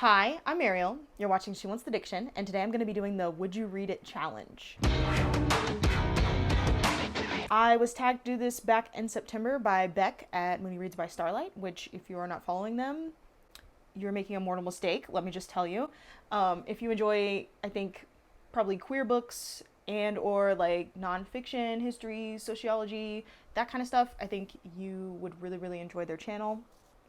Hi, I'm Ariel. You're watching She Wants the Diction, and today I'm going to be doing the Would You Read It challenge. I was tagged to do this back in September by Beck at Mooney Reads by Starlight, which, if you are not following them, you're making a mortal mistake, let me just tell you. If you enjoy, I think, probably queer books and or like nonfiction, history, sociology, that kind of stuff, I think you would really enjoy their channel.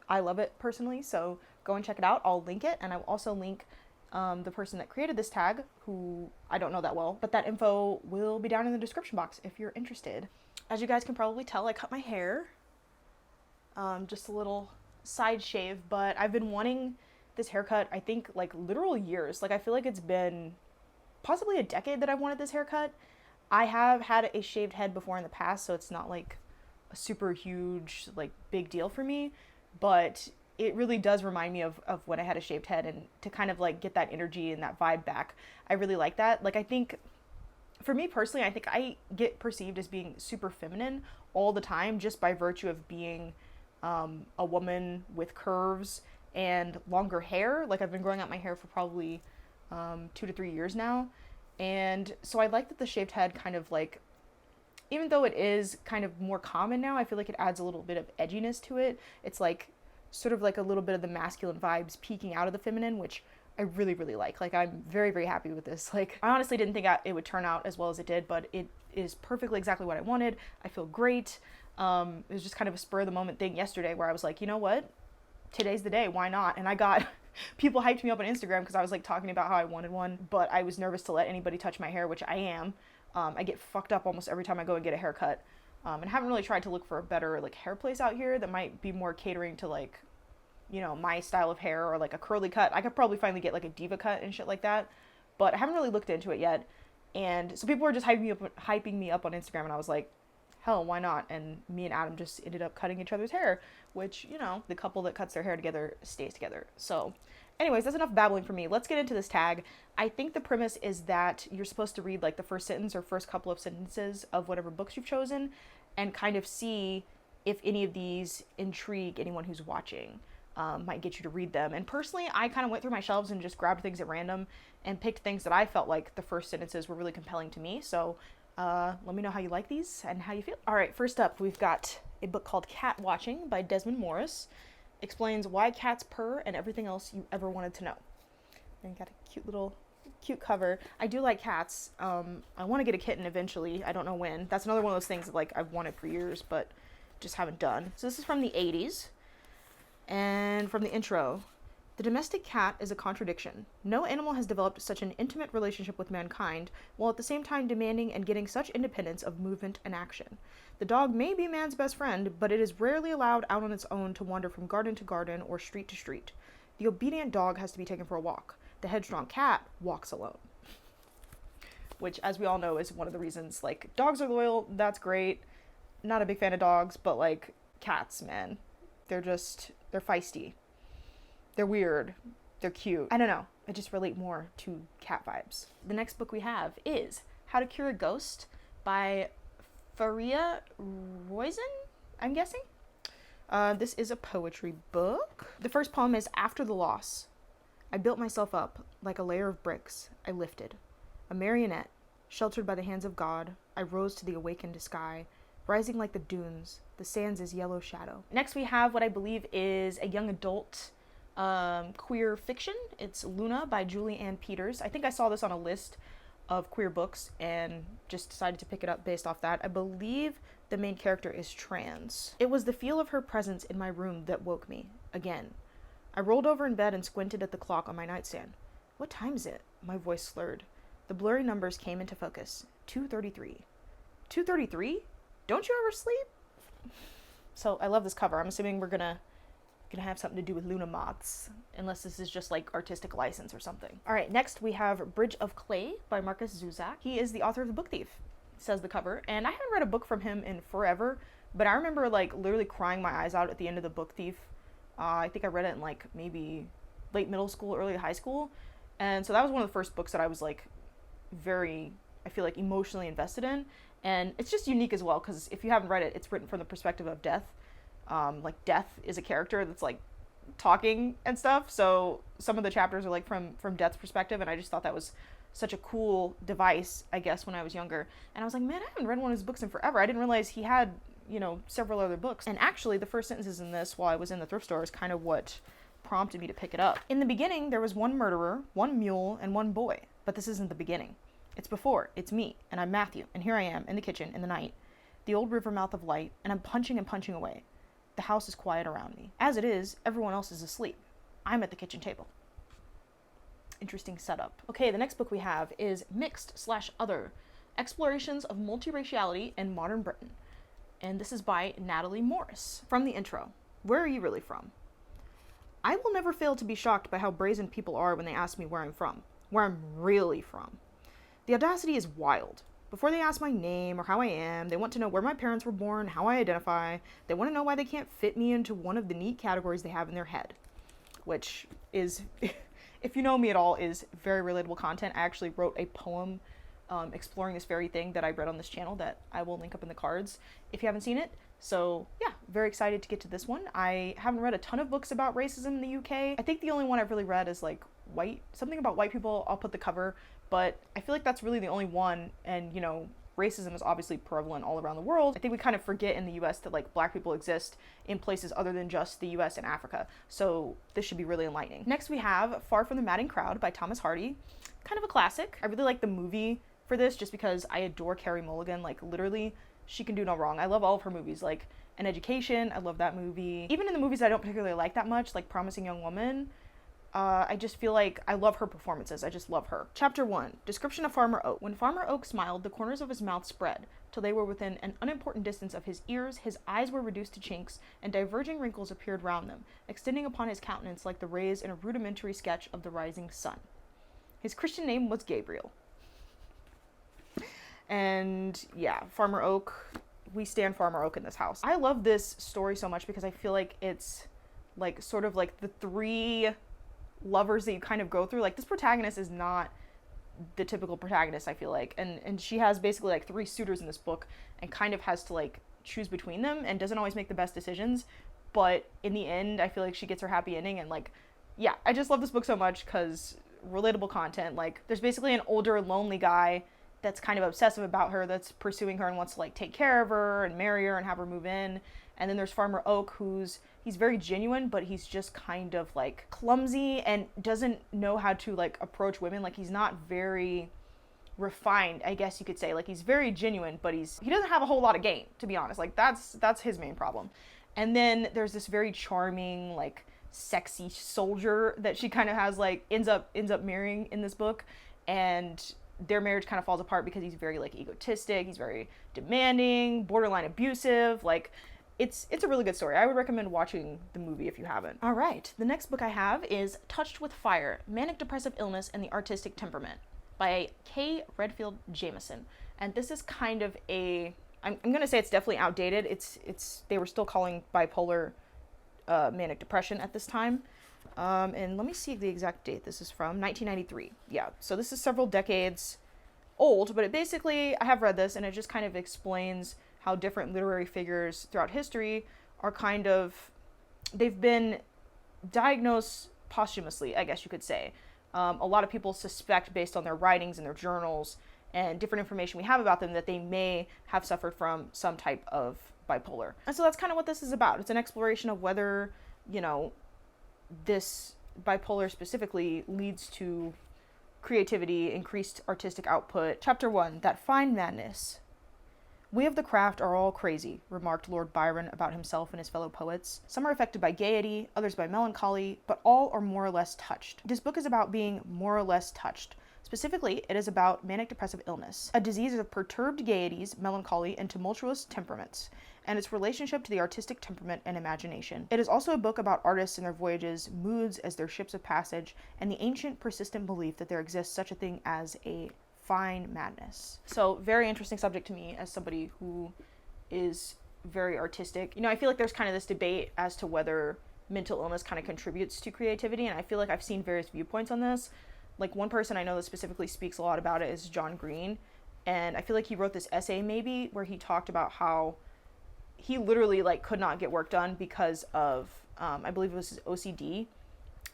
I love it personally, so go and check it out. I'll link it, and I'll also link the person that created this tag, who I don't know that well, but that info will be down in the description box if you're interested. As you guys can probably tell, I cut my hair, just a little side shave, but I've been wanting this haircut, I think, like literal years. Like, I feel like it's been possibly a decade that I've wanted this haircut. I have had a shaved head before in the past, so it's not like a super huge, like, big deal for me, but it really does remind me of when I had a shaved head, and to kind of like get that energy and that vibe back, I really like that. Like, I think for me personally, I think I get perceived as being super feminine all the time just by virtue of being a woman with curves and longer hair. Like, I've been growing out my hair for probably 2 to 3 years now, and so I like that the shaved head kind of like, even though it is kind of more common now, I feel like it adds a little bit of edginess to it. It's like sort of like a little bit of the masculine vibes peeking out of the feminine, which I really like. Like, I'm very happy with this. Like, I honestly didn't think it would turn out as well as it did, but it is perfectly exactly what I wanted. I feel great. It was just kind of a spur of the moment thing yesterday where I was like, you know what? Today's the day. Why not? And I got people hyped me up on Instagram because I was like talking about how I wanted one, but I was nervous to let anybody touch my hair, which I am. I get fucked up almost every time I go and get a haircut. And haven't really tried to look for a better like hair place out here that might be more catering to like, you know, my style of hair, or like a curly cut. I could probably finally get like a diva cut and shit like that, but I haven't really looked into it yet. And so people were just hyping me up on Instagram, and I was like, hell, why not? And me and Adam just ended up cutting each other's hair, which, you know, the couple that cuts their hair together stays together. So anyways, that's enough babbling for me. Let's get into this tag. I think the premise is that you're supposed to read like the first sentence or first couple of sentences of whatever books you've chosen and kind of see if any of these intrigue anyone who's watching. Might get you to read them. And personally, I kind of went through my shelves and just grabbed things at random and picked things that I felt like the first sentences were really compelling to me. So let me know how you like these and how you feel. All right, first up, we've got a book called Cat Watching by Desmond Morris. Explains why cats purr and everything else you ever wanted to know. And got a cute cover. I do like cats. I want to get a kitten eventually. I don't know when. That's another one of those things that, like, I've wanted for years, but just haven't done. So this is from the 80s. And from the intro, the domestic cat is a contradiction. No animal has developed such an intimate relationship with mankind, while at the same time demanding and getting such independence of movement and action. The dog may be man's best friend, but it is rarely allowed out on its own to wander from garden to garden or street to street. The obedient dog has to be taken for a walk. The headstrong cat walks alone. Which, as we all know, is one of the reasons, like, dogs are loyal, that's great. Not a big fan of dogs, but, like, cats, man. They're feisty. They're weird. They're cute. I don't know. I just relate more to cat vibes. The next book we have is How to Cure a Ghost by Faria Roizen, I'm guessing. This is a poetry book. The first poem is After the Loss. I built myself up like a layer of bricks. I lifted. A marionette, sheltered by the hands of God, I rose to the awakened sky, rising like the dunes, the sands' yellow shadow. Next we have what I believe is a young adult queer fiction. It's Luna by Julie Ann Peters. I think I saw this on a list of queer books and just decided to pick it up based off that. I believe the main character is trans. It was the feel of her presence in my room that woke me, again. I rolled over in bed and squinted at the clock on my nightstand. What time is it? My voice slurred. The blurry numbers came into focus. 2:33. 2:33? Don't you ever sleep? So I love this cover. I'm assuming we're gonna have something to do with Luna moths, unless this is just like artistic license or something. All right, next we have Bridge of Clay by Marcus Zuzak. He is the author of The Book Thief, says the cover, and I haven't read a book from him in forever, but I remember like literally crying my eyes out at the end of The Book Thief. I think I read it in like maybe late middle school, early high school, and so that was one of the first books that I was like very, I feel like, emotionally invested in. And it's just unique as well, because if you haven't read it, it's written from the perspective of death. Like, Death is a character that's like talking and stuff. So some of the chapters are like from Death's perspective, and I just thought that was such a cool device, I guess, when I was younger. And I was like, man, I haven't read one of his books in forever. I didn't realize he had, several other books. And actually, the first sentences in this while I was in the thrift store is kind of what prompted me to pick it up. In the beginning, there was one murderer, one mule, and one boy. But this isn't the beginning. It's before. It's me, and I'm Matthew, and here I am in the kitchen in the night, the old river mouth of light, and I'm punching and punching away. The house is quiet around me. As it is, everyone else is asleep. I'm at the kitchen table. Interesting setup. Okay, the next book we have is Mixed/Other, Explorations of Multiraciality in Modern Britain. And this is by Natalie Morris. From the intro, where are you really from? I will never fail to be shocked by how brazen people are when they ask me where I'm from, where I'm really from. The audacity is wild. Before they ask my name or how I am, they want to know where my parents were born, how I identify. They want to know why they can't fit me into one of the neat categories they have in their head, which is, if you know me at all, is very relatable content. I actually wrote a poem exploring this very thing that I read on this channel that I will link up in the cards if you haven't seen it. So yeah, very excited to get to this one. I haven't read a ton of books about racism in the UK. I think the only one I've really read is like something about white people. I'll put the cover, but I feel like that's really the only one. And racism is obviously prevalent all around the world. I think we kind of forget in the US that like black people exist in places other than just the US and Africa. So this should be really enlightening. Next we have Far from the Madding Crowd by Thomas Hardy. Kind of a classic. I really like the movie for this just because I adore Carey Mulligan. Like literally, she can do no wrong. I love all of her movies. Like An Education, I love that movie. Even in the movies I don't particularly like that much, like Promising Young Woman, I just feel like I love her performances. I just love her. Chapter 1, Description of Farmer Oak. When Farmer Oak smiled, the corners of his mouth spread, till they were within an unimportant distance of his ears. His eyes were reduced to chinks, and diverging wrinkles appeared round them, extending upon his countenance like the rays in a rudimentary sketch of the rising sun. His Christian name was Gabriel. And yeah, Farmer Oak, we stand Farmer Oak in this house. I love this story so much because I feel like it's like sort of like the three lovers that you kind of go through. Like this protagonist is not the typical protagonist, I feel like, and she has basically like three suitors in this book and kind of has to like choose between them and doesn't always make the best decisions, but in the end I feel like she gets her happy ending. And like, yeah, I just love this book so much because relatable content. Like there's basically an older lonely guy that's kind of obsessive about her, that's pursuing her and wants to like take care of her and marry her and have her move in. And then there's Farmer Oak, he's very genuine, but he's just kind of like clumsy and doesn't know how to like approach women. Like he's not very refined, I guess you could say. Like he's very genuine, but he doesn't have a whole lot of game, to be honest. Like that's his main problem. And then there's this very charming, like sexy soldier that she kind of has like ends up marrying in this book, and their marriage kind of falls apart because he's very like egotistic, he's very demanding, borderline abusive. Like it's a really good story. I would recommend watching the movie if you haven't. All right, the next book I have is Touched with Fire, Manic Depressive Illness and the Artistic Temperament by Kay Redfield Jamison. And this is kind of I'm gonna say it's definitely outdated. They were still calling bipolar manic depression at this time. And let me see the exact date this is from, 1993. Yeah, so this is several decades old, but I have read this, and it just kind of explains how different literary figures throughout history are they've been diagnosed posthumously, I guess you could say. A lot of people suspect, based on their writings and their journals and different information we have about them, that they may have suffered from some type of bipolar. And so that's kind of what this is about. It's an exploration of whether, this bipolar specifically leads to creativity, increased artistic output. Chapter 1, That Fine Madness. We of the craft are all crazy, remarked Lord Byron about himself and his fellow poets. Some are affected by gaiety, others by melancholy, but all are more or less touched. This book is about being more or less touched. Specifically, it is about manic depressive illness, a disease of perturbed gaieties, melancholy, and tumultuous temperaments, and its relationship to the artistic temperament and imagination. It is also a book about artists and their voyages, moods as their ships of passage, and the ancient persistent belief that there exists such a thing as a fine madness. So, very interesting subject to me as somebody who is very artistic. I feel like there's kind of this debate as to whether mental illness kind of contributes to creativity, and I feel like I've seen various viewpoints on this. Like one person I know that specifically speaks a lot about it is John Green, and I feel like he wrote this essay maybe where he talked about how he literally like could not get work done because of I believe it was his OCD.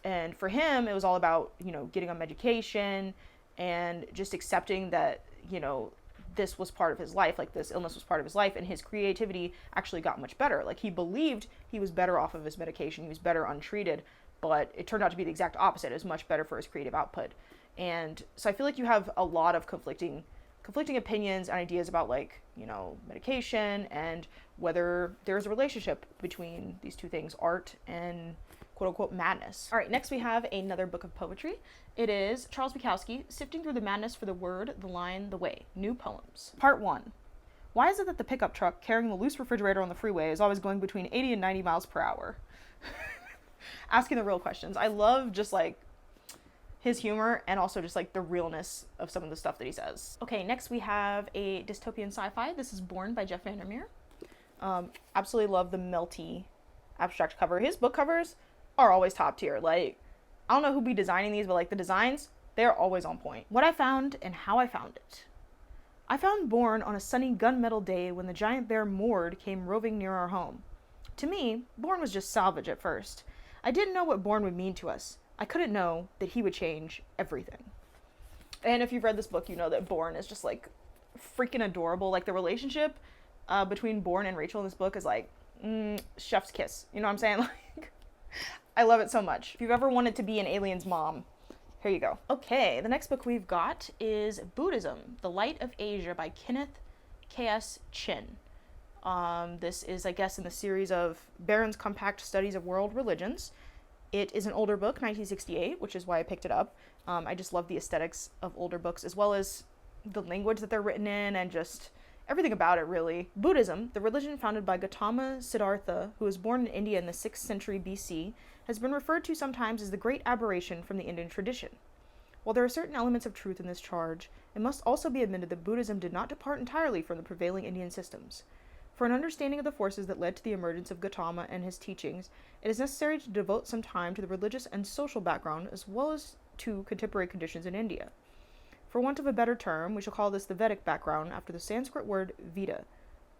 And for him, it was all about, getting on medication and just accepting that, this was part of his life, like this illness was part of his life, and his creativity actually got much better. Like, he believed he was better off of his medication, he was better untreated, but it turned out to be the exact opposite. It was much better for his creative output. And so I feel like you have a lot of conflicting opinions and ideas about, like, medication and whether there's a relationship between these two things, art and quote-unquote madness. All right, next we have another book of poetry. It is Charles Bukowski, Sifting Through the Madness for the Word, the Line, the Way. New Poems. Part 1. Why is it that the pickup truck carrying the loose refrigerator on the freeway is always going between 80 and 90 miles per hour? Asking the real questions. I love just, like, his humor and also just, like, the realness of some of the stuff that he says. Okay, next we have a dystopian sci-fi. This is Born by Jeff Vandermeer. Absolutely love the melty abstract cover. His book covers are always top tier. Like, I don't know who be designing these, but, like, the designs, they're always on point. What I found and how I found it. I found Born on a sunny gunmetal day when the giant bear Mord came roving near our home. To me, Born was just salvage at first. I didn't know what Born would mean to us. I couldn't know that he would change everything. And if you've read this book, you know that Born is just, like, freaking adorable. Like, the relationship between Born and Rachel in this book is, like, chef's kiss. You know what I'm saying? Like, I love it so much. If you've ever wanted to be an alien's mom, here you go. Okay, the next book we've got is Buddhism, The Light of Asia by Kenneth K.S. Chin. This is, I guess, in the series of Barron's Compact Studies of World Religions. It is an older book, 1968, which is why I picked it up. I just love the aesthetics of older books, as well as the language that they're written in and just everything about it, really. Buddhism, the religion founded by Gautama Siddhartha, who was born in India in the 6th century BC, has been referred to sometimes as the great aberration from the Indian tradition. While there are certain elements of truth in this charge, it must also be admitted that Buddhism did not depart entirely from the prevailing Indian systems. For an understanding of the forces that led to the emergence of Gautama and his teachings, it is necessary to devote some time to the religious and social background as well as to contemporary conditions in India. For want of a better term, we shall call this the Vedic background after the Sanskrit word Veda,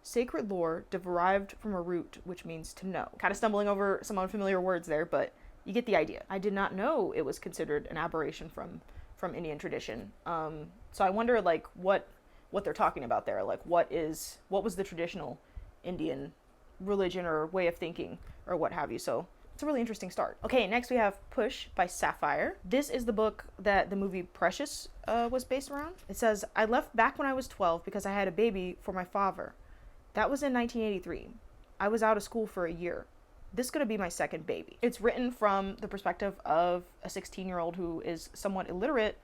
sacred lore derived from a root which means to know. Kind of stumbling over some unfamiliar words there, but you get the idea. I did not know it was considered an aberration from Indian tradition. So I wonder, like, what they're talking about there. Like, what was the traditional Indian religion or way of thinking or what have you. So it's a really interesting start. Okay, next we have Push by Sapphire. This is the book that the movie Precious was based around. It says, I left back when I was 12 because I had a baby for my father. That was in 1983. I was out of school for a year. This is going to be my second baby. It's written from the perspective of a 16-year-old who is somewhat illiterate.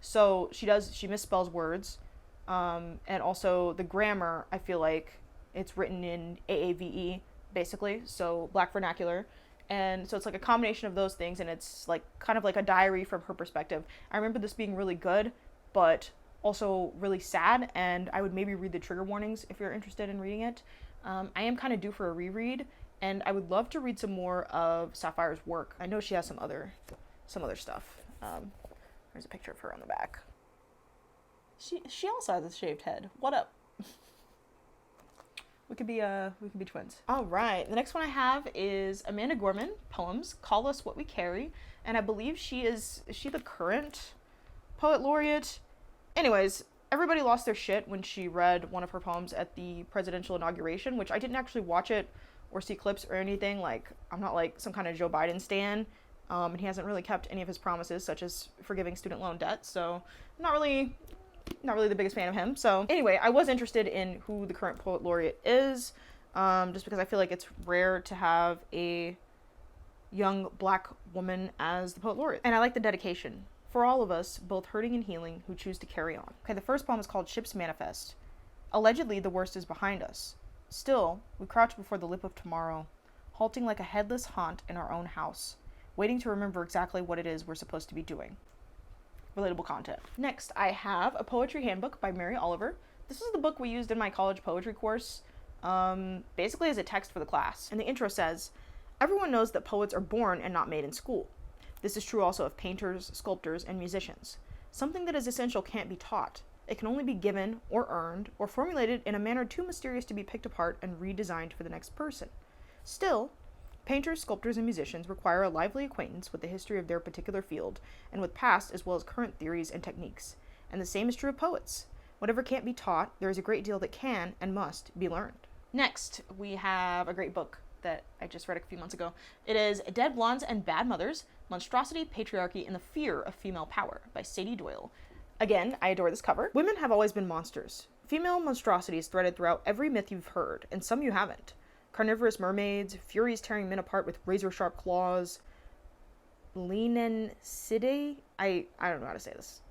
So she misspells words. And also the grammar, I feel like it's written in AAVE, basically. So Black vernacular. And so it's like a combination of those things, and it's like kind of like a diary from her perspective. I remember this being really good, but also really sad, and I would maybe read the trigger warnings if you're interested in reading it. I am kind of due for a reread, and I would love to read some more of Sapphire's work. I know she has some other stuff. There's a picture of her on the back. She also has a shaved head. What up? We could be twins. All right, the next one I have is Amanda Gorman, poems, Call Us What We Carry, and I believe is she the current poet laureate? Anyways, everybody lost their shit when she read one of her poems at the presidential inauguration, which I didn't actually watch it or see clips or anything. Like, I'm not like some kind of Joe Biden stan, and he hasn't really kept any of his promises, such as forgiving student loan debt, so not really the biggest fan of him. So anyway, I was interested in who the current poet laureate is, just because I feel like it's rare to have a young Black woman as the poet laureate. And I like the dedication. For all of us, both hurting and healing, who choose to carry on. Okay, the first poem is called Ship's Manifest. Allegedly, the worst is behind us. Still, we crouch before the lip of tomorrow, halting like a headless haunt in our own house, waiting to remember exactly what it is we're supposed to be doing. Relatable content. Next, I have a poetry handbook by Mary Oliver. This is the book we used in my college poetry course, basically as a text for the class. And the intro says, everyone knows that poets are born and not made in school. This is true also of painters, sculptors, and musicians. Something that is essential can't be taught. It can only be given, or earned, or formulated in a manner too mysterious to be picked apart and redesigned for the next person. Still, Painters, sculptors, and musicians require a lively acquaintance with the history of their particular field, and with past as well as current theories and techniques. And the same is true of poets. Whatever can't be taught, there is a great deal that can and must be learned. Next, we have a great book that I just read a few months ago. It is Dead Blondes and Bad Mothers, Monstrosity, Patriarchy, and the Fear of Female Power by Sadie Doyle. Again, I adore this cover. Women have always been monsters. Female monstrosity is threaded throughout every myth you've heard, and some you haven't. Carnivorous mermaids, furies tearing men apart with razor-sharp claws, Lenancidae? I don't know how to say this.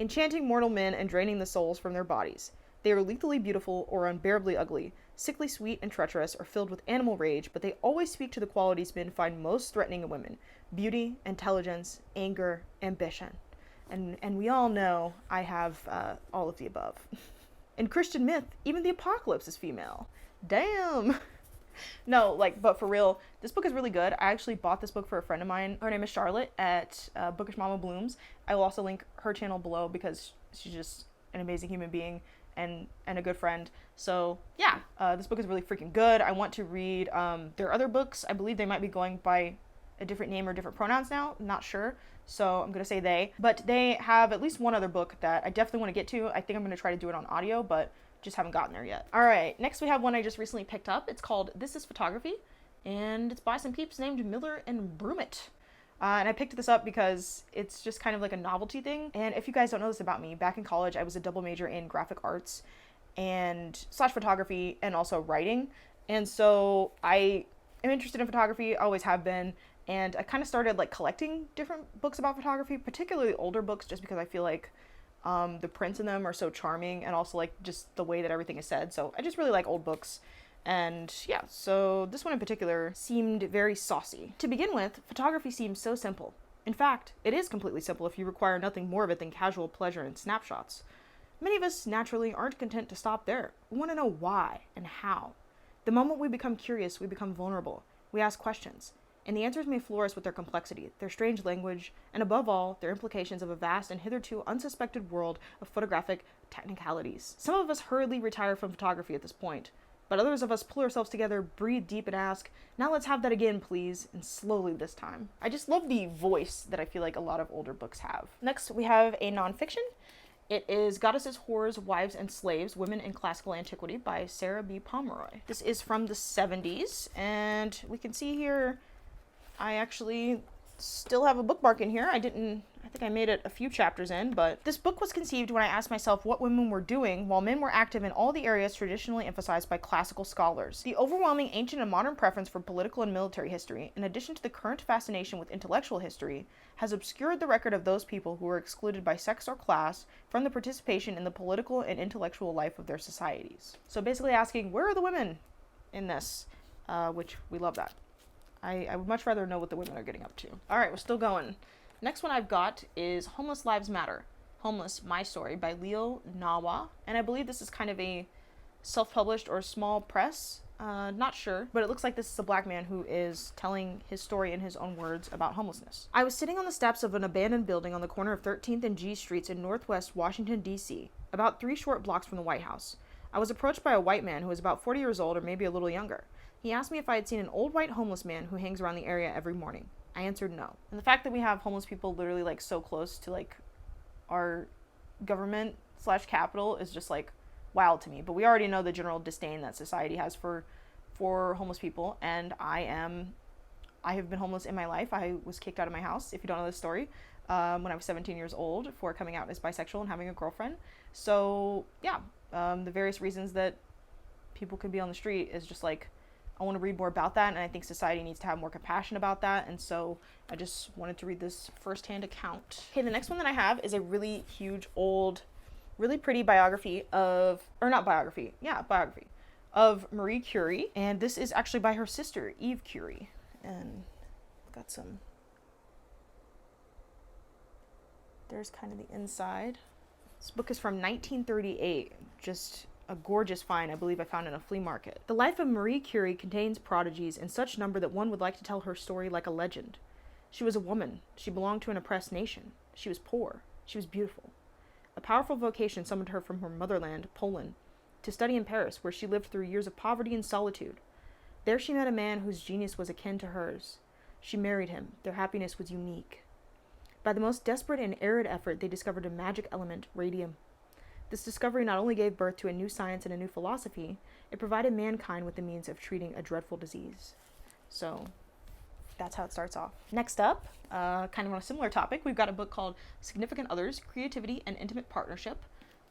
Enchanting mortal men and draining the souls from their bodies. They are lethally beautiful or unbearably ugly, sickly sweet and treacherous, or filled with animal rage, but they always speak to the qualities men find most threatening in women: beauty, intelligence, anger, ambition. And we all know I have all of the above. In Christian myth, even the apocalypse is female. Damn! No, but for real, this book is really good. I actually bought this book for a friend of mine. Her name is Charlotte at Bookish Mama Blooms. I will also link her channel below because she's just an amazing human being and a good friend. So yeah, this book is really freaking good. I want to read their other books. I believe they might be going by a different name or different pronouns now. I'm not sure. So I'm going to say they. But they have at least one other book that I definitely want to get to. I think I'm going to try to do it on audio, but just haven't gotten there yet. All right, next we have one I just recently picked up. It's called This is Photography, and it's by some peeps named Miller and Brumett. And I picked this up because it's just kind of like a novelty thing. And if you guys don't know this about me, back in college, I was a double major in graphic arts and / photography and also writing. And so I am interested in photography, always have been. And I kind of started collecting different books about photography, particularly older books, just because I feel like the prints in them are so charming, and also just the way that everything is said. So I just really like old books. And yeah, so this one in particular seemed very saucy. To begin with, photography seems so simple. In fact, it is completely simple if you require nothing more of it than casual pleasure and snapshots. Many of us naturally aren't content to stop there. We want to know why and how. The moment we become curious, we become vulnerable. We ask questions. And the answers may floor us with their complexity, their strange language, and above all, their implications of a vast and hitherto unsuspected world of photographic technicalities. Some of us hurriedly retire from photography at this point, but others of us pull ourselves together, breathe deep, and ask, now let's have that again, please, and slowly this time. I just love the voice that I feel like a lot of older books have. Next, we have a nonfiction. It is Goddesses, Whores, Wives, and Slaves, Women in Classical Antiquity by Sarah B. Pomeroy. This is from the 70s, and we can see here I actually still have a bookmark in here. I think I made it a few chapters in, but this book was conceived when I asked myself what women were doing while men were active in all the areas traditionally emphasized by classical scholars. The overwhelming ancient and modern preference for political and military history, in addition to the current fascination with intellectual history, has obscured the record of those people who were excluded by sex or class from the participation in the political and intellectual life of their societies. So basically asking, where are the women in this? Which we love that. I would much rather know what the women are getting up to. All right, we're still going. Next one I've got is Homeless Lives Matter, Homeless, My Story by Leo Nawa. And I believe this is kind of a self-published or small press. Not sure, but it looks like this is a black man who is telling his story in his own words about homelessness. I was sitting on the steps of an abandoned building on the corner of 13th and G Streets in Northwest Washington, D.C., about 3 short blocks from the White House. I was approached by a white man who was about 40 years old or maybe a little younger. He asked me if I had seen an old white homeless man who hangs around the area every morning. I answered no. And the fact that we have homeless people literally so close to our government / capital is just wild to me. But we already know the general disdain that society has for homeless people, and I have been homeless in my life. I was kicked out of my house, if you don't know this story, when I was 17 years old for coming out as bisexual and having a girlfriend. So yeah, the various reasons that people can be on the street is just I want to read more about that, and I think society needs to have more compassion about that, and so I just wanted to read this firsthand account. Okay, the next one that I have is a really huge, old, really pretty biography of Marie Curie, and this is actually by her sister, Eve Curie, and there's kind of the inside. This book is from 1938, just a gorgeous find I believe I found in a flea market. The life of Marie Curie contains prodigies in such number that one would like to tell her story like a legend. She was a woman. She belonged to an oppressed nation. She was poor. She was beautiful. A powerful vocation summoned her from her motherland, Poland, to study in Paris, where she lived through years of poverty and solitude. There she met a man whose genius was akin to hers. She married him. Their happiness was unique. By the most desperate and arid effort, they discovered a magic element, radium. This discovery not only gave birth to a new science and a new philosophy, it provided mankind with the means of treating a dreadful disease. So, that's how it starts off. Next up, kind of on a similar topic, we've got a book called Significant Others, Creativity and Intimate Partnership.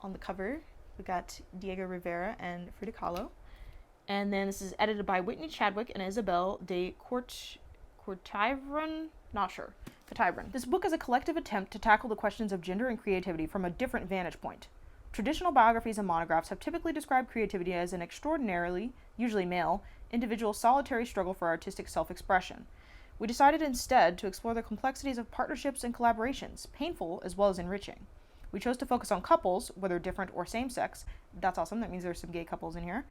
On the cover, we've got Diego Rivera and Frida Kahlo. And then this is edited by Whitney Chadwick and Isabel de Courtivran? Not sure. Courtivran. This book is a collective attempt to tackle the questions of gender and creativity from a different vantage point. Traditional biographies and monographs have typically described creativity as an extraordinarily, usually male, individual's solitary struggle for artistic self-expression. We decided instead to explore the complexities of partnerships and collaborations, painful as well as enriching. We chose to focus on couples, whether different or same-sex. That's awesome. That means there's some gay couples in here.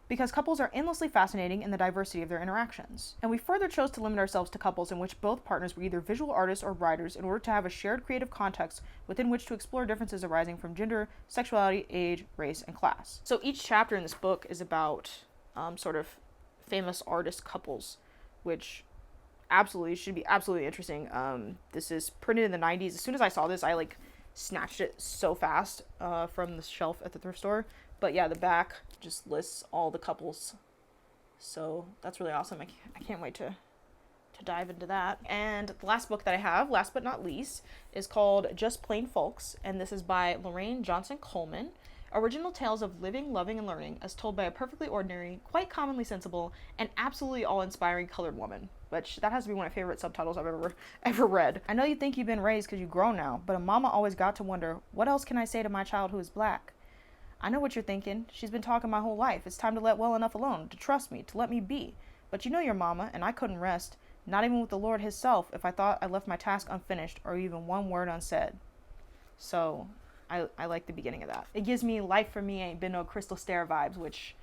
Because couples are endlessly fascinating in the diversity of their interactions. And we further chose to limit ourselves to couples in which both partners were either visual artists or writers in order to have a shared creative context within which to explore differences arising from gender, sexuality, age, race, and class. So each chapter in this book is about sort of famous artist couples, which absolutely should be absolutely interesting. This is printed in the 90s. As soon as I saw this, I snatched it so fast from the shelf at the thrift store. But yeah, the back just lists all the couples. So that's really awesome. I can't wait to dive into that. And the last book that I have, last but not least, is called Just Plain Folks. And this is by Lorraine Johnson Coleman. Original tales of living, loving, and learning as told by a perfectly ordinary, quite commonly sensible, and absolutely awe-inspiring colored woman. Which, that has to be one of my favorite subtitles I've ever read. I know you think you've been raised because you've grown now, but a mama always got to wonder, what else can I say to my child who is black? I know what you're thinking. She's been talking my whole life. It's time to let well enough alone, to trust me, to let me be. But you know your mama, and I couldn't rest, not even with the Lord Himself, if I thought I left my task unfinished or even one word unsaid. So, I like the beginning of that. It gives me life for me ain't been no crystal stair vibes, which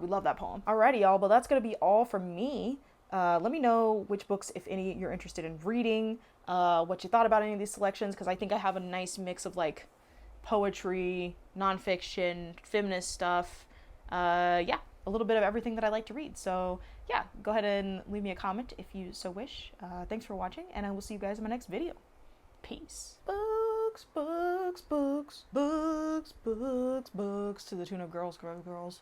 we love that poem. Alrighty, y'all, but that's gonna be all from me. Let me know which books, if any, you're interested in reading, what you thought about any of these selections, because I think I have a nice mix of poetry, nonfiction, feminist stuff, yeah, a little bit of everything that I like to read. So yeah, go ahead and leave me a comment if you so wish. Thanks for watching, and I will see you guys in my next video. Peace. Books, books, books, books, books, books, to the tune of girls, girls, girls.